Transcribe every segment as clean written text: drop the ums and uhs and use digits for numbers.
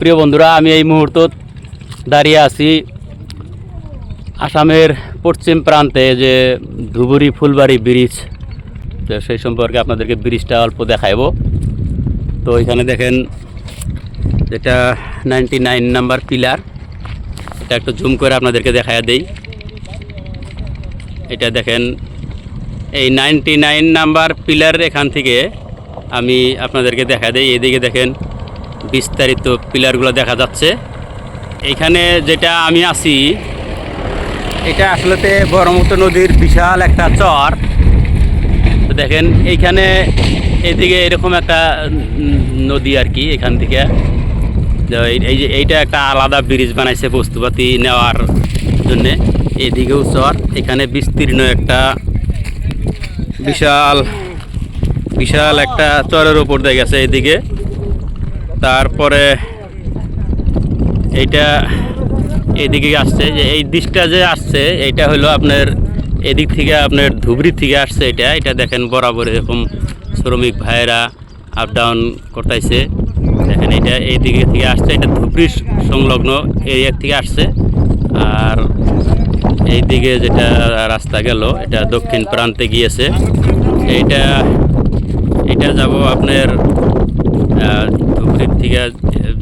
প্রিয় বন্ধুরা, আমি এই মুহূর্তে দাঁড়িয়ে আছি আসামের পশ্চিম প্রান্তে যে ধুবুরি ফুলবাড়ি ব্রিজ। তো সেই সম্পর্কে আপনাদেরকে ব্রিজটা অল্প দেখাইব। তো এখানে দেখেন যেটা 99 নাম্বার পিলার, এটা একটু জুম করে আপনাদেরকে দেখাইয়া দেই। এটা দেখেন এই 99 নাম্বার পিলার, এখান থেকে আমি আপনাদেরকে দেখা দেই। এদিকে দেখেন বিস্তারিত পিলারগুলো দেখা যাচ্ছে। এইখানে যেটা আমি আছি এটা আসলেতে ব্রহ্মপুত্র নদীর বিশাল একটা চর। তো দেখেন এইখানে এদিকে এরকম একটা নদী আর কি। এখান থেকে এই যে এইটা একটা আলাদা ব্রিজ বানাইছে বস্তুপাতি নেওয়ার জন্যে। এদিকেও চর, এখানে বিস্তীর্ণ একটা বিশাল একটা চরের উপর দিয়ে গেছে এদিকে। তারপরে এইটা এদিকে আসছে, যে এই দিকটা যে আসছে এইটা হলো আপনার এদিক থেকে আপনার ধুবড়ি থেকে আসছে। এটা দেখেন বরাবর এরকম শ্রমিক ভাইয়েরা আপ ডাউন করতেছে। দেখেন এটা এই দিকে থেকে আসছে, এটা ধুবড়ি সংলগ্ন এরিয়া থেকে আসছে। আর এই দিকে যেটা রাস্তা গেল এটা দক্ষিণ প্রান্তে গিয়েছে। এটা যাব আপনার ধুবড়ির থেকে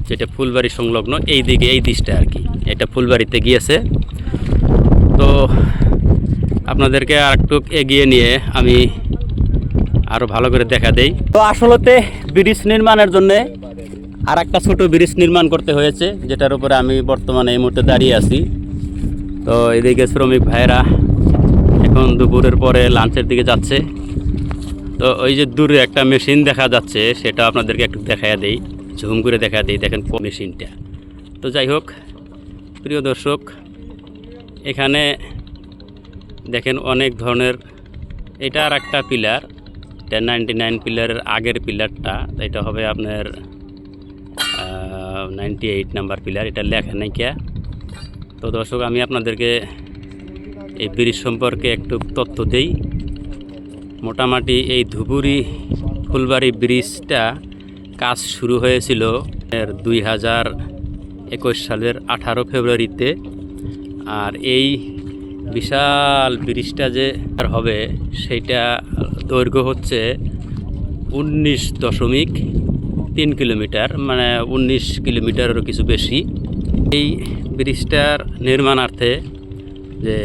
যেটা ফুলবাড়ি সংলগ্ন এই দিকে, এই দিকটা আর কি, এটা ফুলবাড়িতে গিয়েছে। তো আপনাদেরকে আর একটু এগিয়ে নিয়ে আমি আরও ভালো করে দেখা দেই। তো আসলেতে ব্রিজ নির্মাণের জন্য আর একটা ছোটো ব্রিজ নির্মাণ করতে হয়েছে, যেটার উপরে আমি বর্তমানে এই মুহূর্তে দাঁড়িয়ে আছি। তো এদিকে শ্রমিক ভাইয়েরা এখন দুপুরের পরে লাঞ্চের দিকে যাচ্ছে। তো ওই যে দূরে একটা মেশিন দেখা যাচ্ছে, সেটা আপনাদেরকে একটু দেখায়া দেই, ঝুম করে দেখা দেই। দেখেন মেশিনটা। তো যাই হোক প্রিয় দর্শক, এখানে দেখেন অনেক ধরনের, এটা আর একটা পিলার, এটা 99 পিলারের আগের পিলারটা, এটা হবে আপনার 98 নাম্বার পিলার, এটা লেখা নাই কে। তো দর্শক, আমি আপনাদেরকে এই ব্রিজ সম্পর্কে একটু তথ্য দেই। মোটামুটি এই ধুবুরি ফুলবাড়ি ব্রিজটা কাজ শুরু হয়েছিল 2021 সালের 18 ফেব্রুয়ারিতে। আর এই বিশাল ব্রিজটা যে হবে সেইটা দৈর্ঘ্য হচ্ছে 19.3 কিলোমিটার, মানে 19 কিলোমিটারেরও কিছু বেশি। এই ব্রিজটার নির্মাণার্থে যে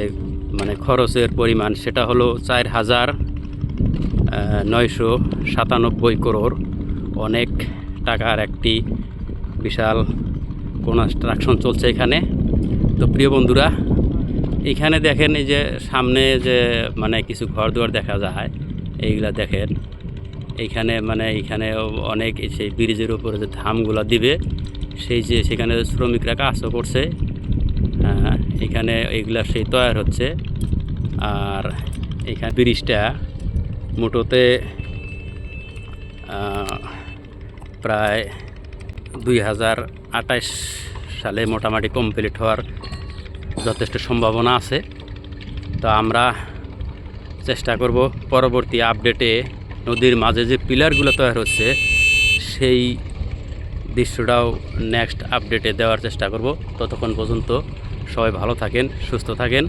মানে খরচের পরিমাণ সেটা হলো 4,997 করোড়। অনেক টাকার একটি বিশাল কনস্ট্রাকশন চলছে এখানে। তো প্রিয় বন্ধুরা, এখানে দেখেন এই যে সামনে যে মানে কিছু ঘর দুয়ার দেখা যায়, এইগুলা দেখেন। এইখানে মানে এইখানে অনেক সেই ব্রিজের উপরে যে ধামগুলো দিবে সেখানে শ্রমিকরা কাজও করছে। এখানে এইগুলা সেই তৈরি হচ্ছে। আর এখানে ব্রিজটা মোটোতে প্রায় 2028 সালে মোটামুটি কমপ্লিট হওয়ার যথেষ্ট সম্ভাবনা আছে। তো আমরা চেষ্টা করব পরবর্তী আপডেটে নদীর মাঝে যে পিলারগুলো তৈরি হচ্ছে সেই দৃশ্যটাও নেক্সট আপডেটে দেওয়ার চেষ্টা করব। ততক্ষণ পর্যন্ত সবাই ভালো থাকেন, সুস্থ থাকেন।